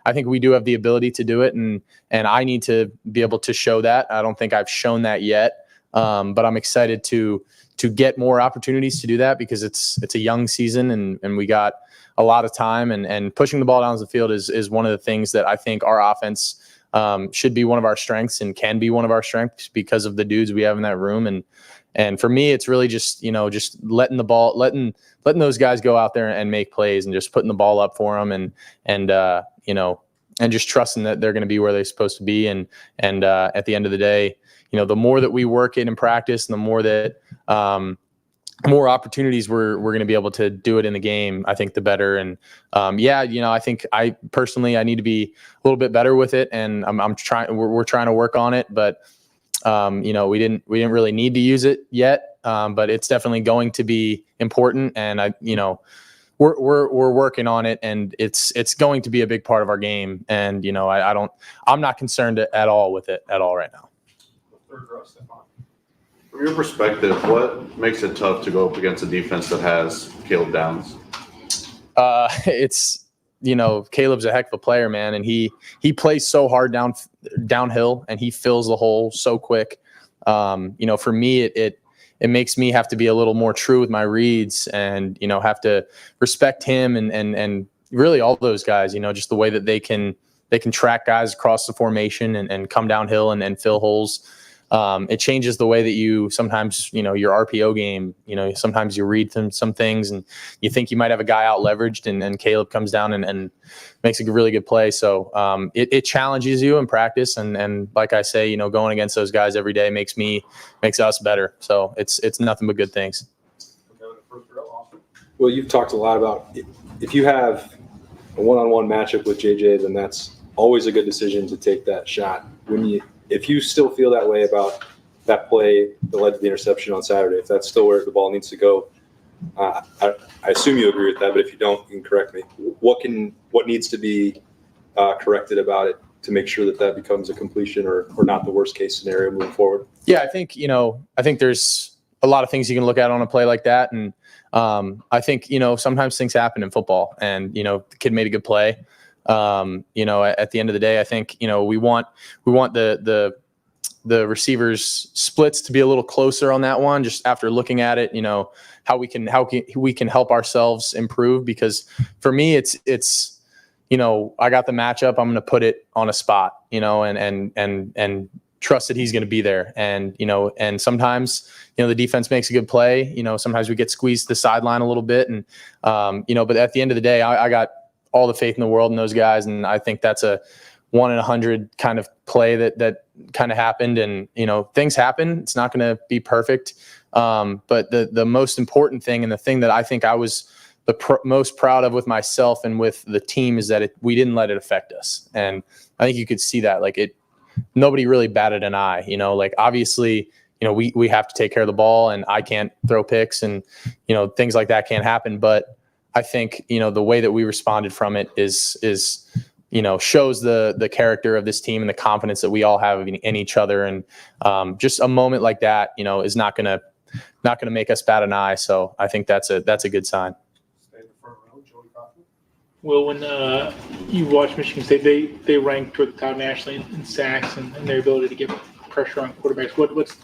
I think we do have the ability to do it, and I need to be able to show that. I don't think I've shown that yet, but I'm excited to get more opportunities to do that because it's a young season and we got a lot of time, and pushing the ball down the field is one of the things that I think our offense should be one of our strengths and can be one of our strengths because of the dudes we have in that room. And for me, it's really just letting those guys go out there and make plays and just putting the ball up for them and just trusting that they're going to be where they're supposed to be. And at the end of the day, the more that we work it in practice and the more that more opportunities we're going to be able to do it in the game, I think the better. And I think I personally need to be a little bit better with it, and we're trying to work on it, but we didn't really need to use it yet, but it's definitely going to be important. And we're working on it, and it's going to be a big part of our game. And I'm not concerned at all with it at all right now. From your perspective, what makes it tough to go up against a defense that has Caleb Downs? Caleb's a heck of a player, man, and he plays so hard downhill, and he fills the hole so quick. For me, it makes me have to be a little more true with my reads, and have to respect him and really all those guys. Just the way that they can track guys across the formation and come downhill and fill holes. It changes the way that you sometimes, your RPO game, sometimes you read some things and you think you might have a guy out leveraged and Caleb comes down and makes a really good play. So it challenges you in practice. And like I say, going against those guys every day makes us better. So it's nothing but good things. Well, you've talked a lot about if you have a one-on-one matchup with JJ, then that's always a good decision to take that shot. If you still feel that way about that play that led to the interception on Saturday, if that's still where the ball needs to go, I assume you agree with that. But if you don't, you can correct me. What needs to be corrected about it to make sure that becomes a completion or not the worst case scenario moving forward? Yeah, I think there's a lot of things you can look at on a play like that, and I think sometimes things happen in football, and the kid made a good play. At the end of the day, I think, we want the receivers splits to be a little closer on that one, just after looking at it, how we can help ourselves improve. Because for me, it's I got the matchup, I'm going to put it on a spot, and trust that he's going to be there. And, and sometimes, the defense makes a good play, sometimes we get squeezed to the sideline a little bit. And, but at the end of the day, I got all the faith in the world in those guys. And I think that's a 1 in 100 kind of play that kind of happened. And, things happen. It's not going to be perfect. But the most important thing, and the thing that I think I was the most proud of with myself and with the team, is that we didn't let it affect us. And I think you could see that, like, nobody really batted an eye, like, obviously, we have to take care of the ball, and I can't throw picks, and, things like that can't happen. But I think, the way that we responded from it is shows the character of this team and the confidence that we all have in each other. And just a moment like that, is not gonna make us bat an eye. So I think that's a good sign. Well, when you watch Michigan State, they rank toward the top nationally in sacks and their ability to get pressure on quarterbacks. What's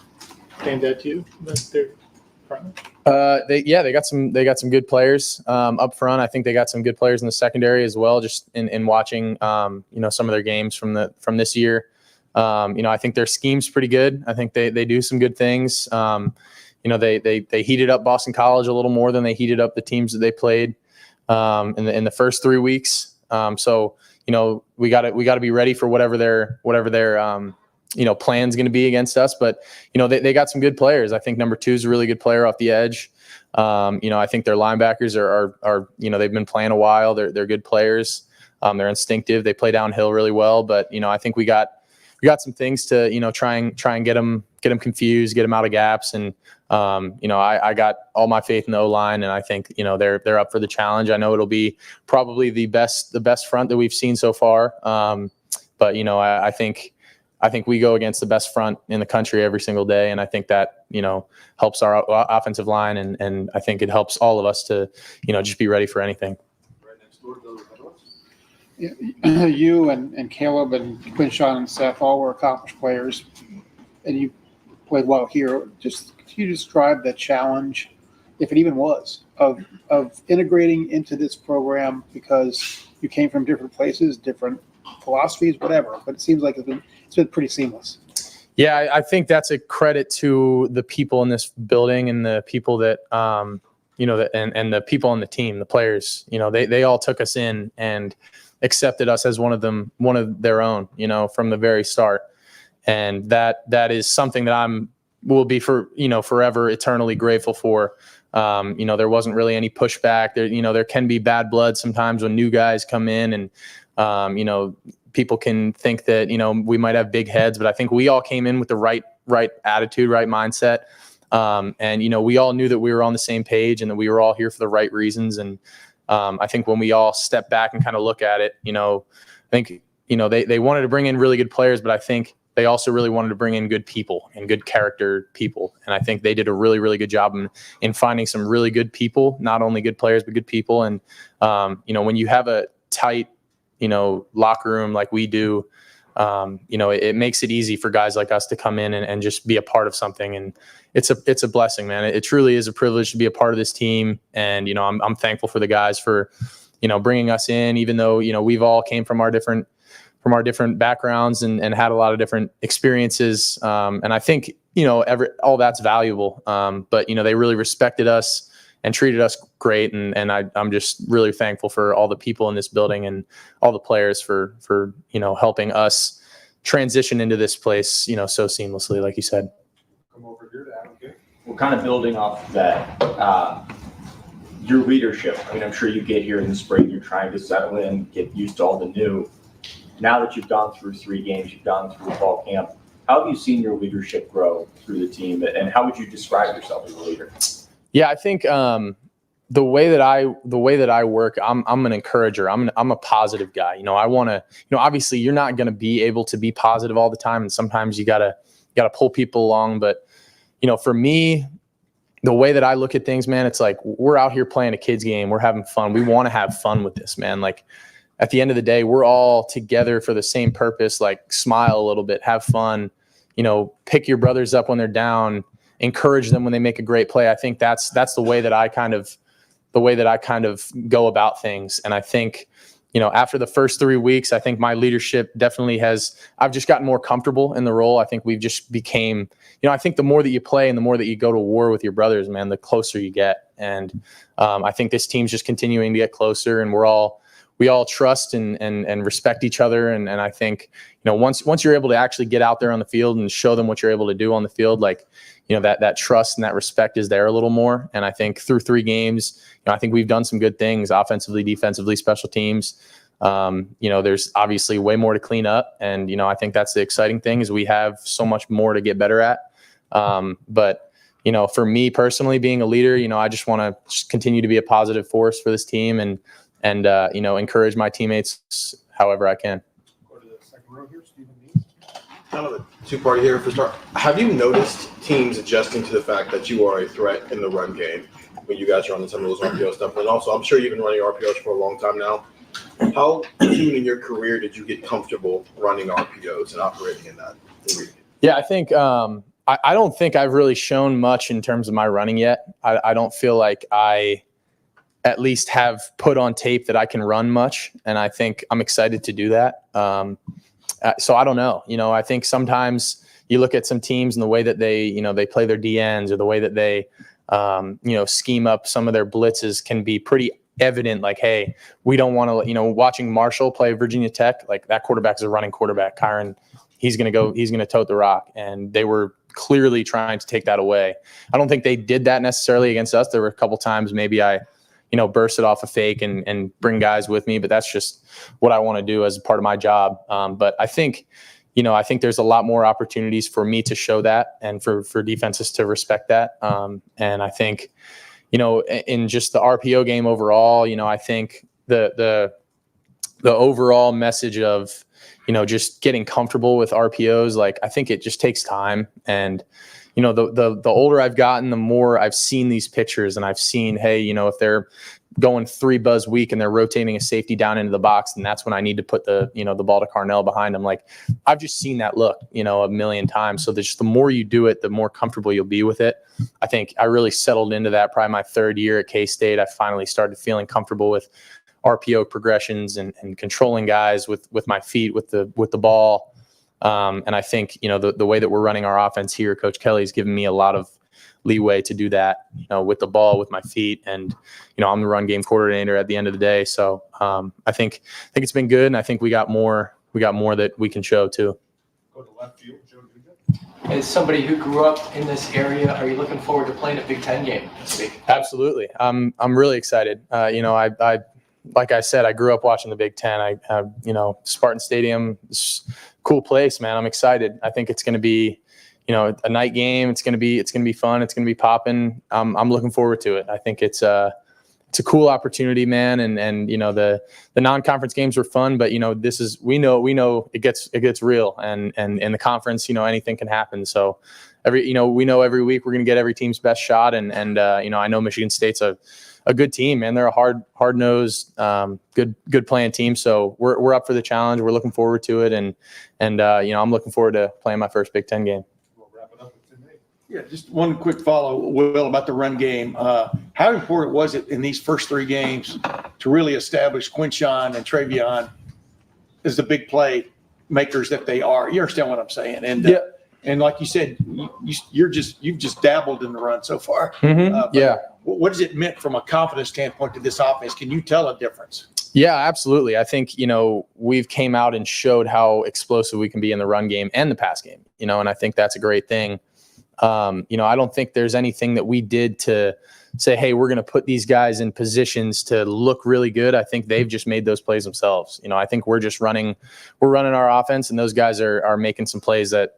stands out to you? They got some good players up front. I think they got some good players in the secondary as well. Just in watching some of their games from this year, I think their scheme's pretty good. I think they do some good things. They heated up Boston College a little more than they heated up the teams that they played in the first 3 weeks. So we got to be ready for whatever their plan's going to be against us. But they got some good players. I think number 2 is a really good player off the edge. I think their linebackers are they've been playing a while. They're good players. They're instinctive. They play downhill really well. But I think we got some things to try and get them confused, get them out of gaps. And I got all my faith in the O-line, and I think they're up for the challenge. I know it'll be probably the best front that we've seen so far. But I think we go against the best front in the country every single day. And I think that, helps our offensive line. And I think it helps all of us to, just be ready for anything. You and Caleb and Quinshawn and Seth all were accomplished players, and you played well here. Just can you describe the challenge, if it even was, of integrating into this program, because you came from different places, different philosophies, whatever, but it seems like it's been pretty seamless. Yeah, I think that's a credit to the people in this building and the people that, and the people on the team, the players. They all took us in and accepted us as one of their own, from the very start. And that is something that will be forever eternally grateful for. There wasn't really any pushback. There can be bad blood sometimes when new guys come in, and people can think that we might have big heads, but I think we all came in with the right attitude, right mindset, and we all knew that we were on the same page and that we were all here for the right reasons. And I think when we all step back and kind of look at it, I think they wanted to bring in really good players, but I think they also really wanted to bring in good people and good character people. And I think they did a really, really good job in finding some really good people, not only good players, but good people. And, when you have a tight, locker room like we do, it makes it easy for guys like us to come in and just be a part of something. And it's a blessing, man. It truly is a privilege to be a part of this team. And, I'm thankful for the guys for, bringing us in, even though, we've all came from our different backgrounds and had a lot of different experiences. And I think, all that's valuable. But, they really respected us and treated us great. And I'm just really thankful for all the people in this building and all the players for helping us transition into this place, so seamlessly, like you said. Come over here to Adam. Okay. Well, kind of building off of that, your leadership. I mean, I'm sure you get here in the spring, you're trying to settle in, get used to all the new. Now that you've gone through 3 games, you've gone through fall camp, how have you seen your leadership grow through the team, and how would you describe yourself as a leader? Yeah, I think the way that I work, I'm an encourager. I'm a positive guy. I want to, obviously you're not going to be able to be positive all the time, and sometimes you gotta pull people along. But for me, the way that I look at things, man, it's like we're out here playing a kids game. We're having fun. We want to have fun with this, man. Like at the end of the day, we're all together for the same purpose. Like smile a little bit, have fun. Pick your brothers up when they're down. Encourage them when they make a great play. I think that's the way that I kind of go about things. And I think, after the first 3 weeks, I think my leadership definitely I've just gotten more comfortable in the role. I think we've just became, I think the more that you play and the more that you go to war with your brothers, man, the closer you get. And I think this team's just continuing to get closer, and we're all we all trust and respect each other. And I think, once you're able to actually get out there on the field and show them what you're able to do on the field, like, that trust and that respect is there a little more. And I think through 3 games, I think we've done some good things offensively, defensively, special teams. There's obviously way more to clean up. And, I think that's the exciting thing is we have so much more to get better at. But for me personally, being a leader, I just want to continue to be a positive force for this team and encourage my teammates however I can. Go to the second row here, Stephen Dean. Kind of a two-part here for start. Have you noticed teams adjusting to the fact that you are a threat in the run game when you guys are on some of those RPO stuff? And also, I'm sure you've been running RPOs for a long time now. How soon in your career did you get comfortable running RPOs and operating in that? Yeah, I think I don't think I've really shown much in terms of my running yet. I don't feel like I at least have put on tape that I can run much, and I think I'm excited to do that. So I don't know. I think sometimes you look at some teams and the way that they play their DNs or the way that they scheme up some of their blitzes can be pretty evident. Like, hey, we don't want to. Watching Marshall play Virginia Tech, like that quarterback is a running quarterback. Kyron, he's going to tote the rock, and they were clearly trying to take that away. I don't think they did that necessarily against us. There were a couple times maybe I burst it off a fake and bring guys with me, but that's just what I want to do as a part of my job. But I think there's a lot more opportunities for me to show that and for defenses to respect that. And I think, in just the RPO game overall, I think the overall message of, just getting comfortable with RPOs, like I think it just takes time. And, the older I've gotten, the more I've seen these pictures and I've seen, hey, if they're going 3 buzz weak and they're rotating a safety down into the box, and that's when I need to put the ball to Carnell behind them. Like I've just seen that look, a million times. So the more you do it, the more comfortable you'll be with it. I think I really settled into that probably my 3rd year at K-State. I finally started feeling comfortable with RPO progressions and controlling guys with my feet, with the ball. And I think, the way that we're running our offense here, Coach Kelly's given me a lot of leeway to do that, with the ball, with my feet. And, I'm the run game coordinator at the end of the day. So I think it's been good. And I think we got more that we can show too. Go to left field, Joe. As somebody who grew up in this area, are you looking forward to playing a Big Ten game this week? Absolutely. I'm really excited. I like I said, I grew up watching the Big Ten. Spartan Stadium, cool place, man. I'm excited. I think it's going to be, a night game. It's going to be fun. It's going to be popping. I'm looking forward to it. I think it's a cool opportunity, man. And the non-conference games were fun, but we know it gets real, and in the conference, anything can happen. So we know every week we're going to get every team's best shot. And I know Michigan State's a good team, man. They're a hard-nosed, good playing team. So we're up for the challenge. We're looking forward to it. And I'm looking forward to playing my first Big Ten game. We'll wrap it up with 10 minutes. Yeah, just one quick follow, Will, about the run game. How important was it in these first 3 games to really establish Quinshon and Travion as the big play makers that they are? You understand what I'm saying? And yeah. And like you said, you've just dabbled in the run so far. Yeah. What has it meant from a confidence standpoint to this offense? Can you tell a difference? Yeah, absolutely. I think, we've came out and showed how explosive we can be in the run game and the pass game, and I think that's a great thing. I don't think there's anything that we did to say, hey, we're going to put these guys in positions to look really good. I think they've just made those plays themselves. I think we're running our offense, and those guys are making some plays that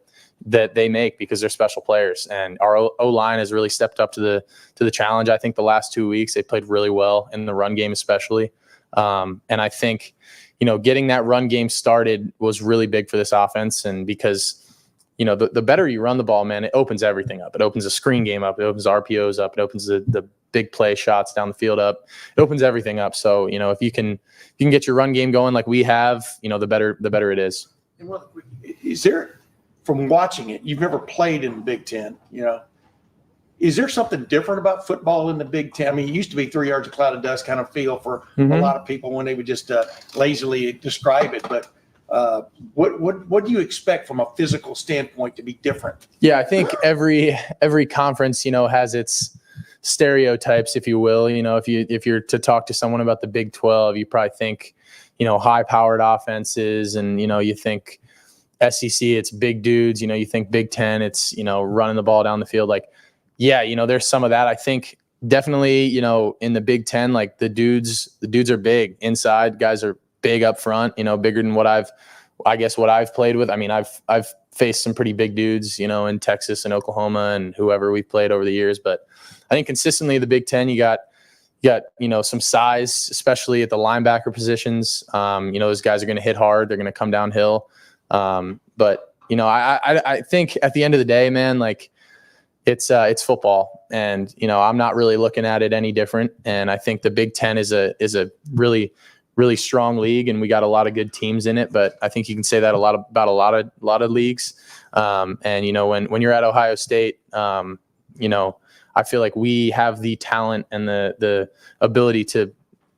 they make because they're special players. And our O-line has really stepped up to the challenge. I think the last 2 weeks they played really well in the run game, especially. And I think, getting that run game started was really big for this offense. And because, the better you run the ball, man, it opens everything up. It opens the screen game up. It opens RPOs up. It opens the big play shots down the field up. It opens everything up. So, if you can get your run game going like we have, the better it is. And is there, from watching it, you've never played in the Big Ten, is there something different about football in the Big Ten? I mean, it used to be 3 yards of cloud of dust kind of feel for a lot of people when they would just lazily describe it. But what do you expect from a physical standpoint to be different? Yeah, I think every conference, has its stereotypes, if you will. If you're to talk to someone about the Big 12, you probably think, high powered offenses, and, you think SEC, it's big dudes, you think Big Ten, it's, running the ball down the field. Like, yeah, there's some of that. I think definitely, in the Big Ten, like the dudes are big inside, guys are big up front, bigger than what I've played with. I mean, I've faced some pretty big dudes, in Texas and Oklahoma and whoever we've played over the years. But I think consistently the Big Ten, you got some size, especially at the linebacker positions. Those guys are going to hit hard. They're going to come downhill. But I think at the end of the day, man, like it's football, and I'm not really looking at it any different. And I think the Big Ten is a really, really strong league, and we got a lot of good teams in it. But I think you can say that about a lot of leagues. And when you're at Ohio State, I feel like we have the talent and the ability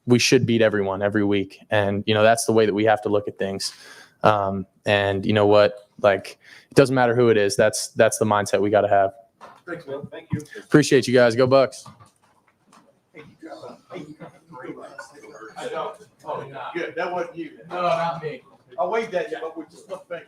we should beat everyone every week. And, that's the way that we have to look at things. And you know what, like, it doesn't matter who it is. That's the mindset we got to have. Thanks, man. Thank you. Appreciate you guys. Go Bucks. I don't. Oh, good. That wasn't you. No, not me. I waved at you, but with just one finger.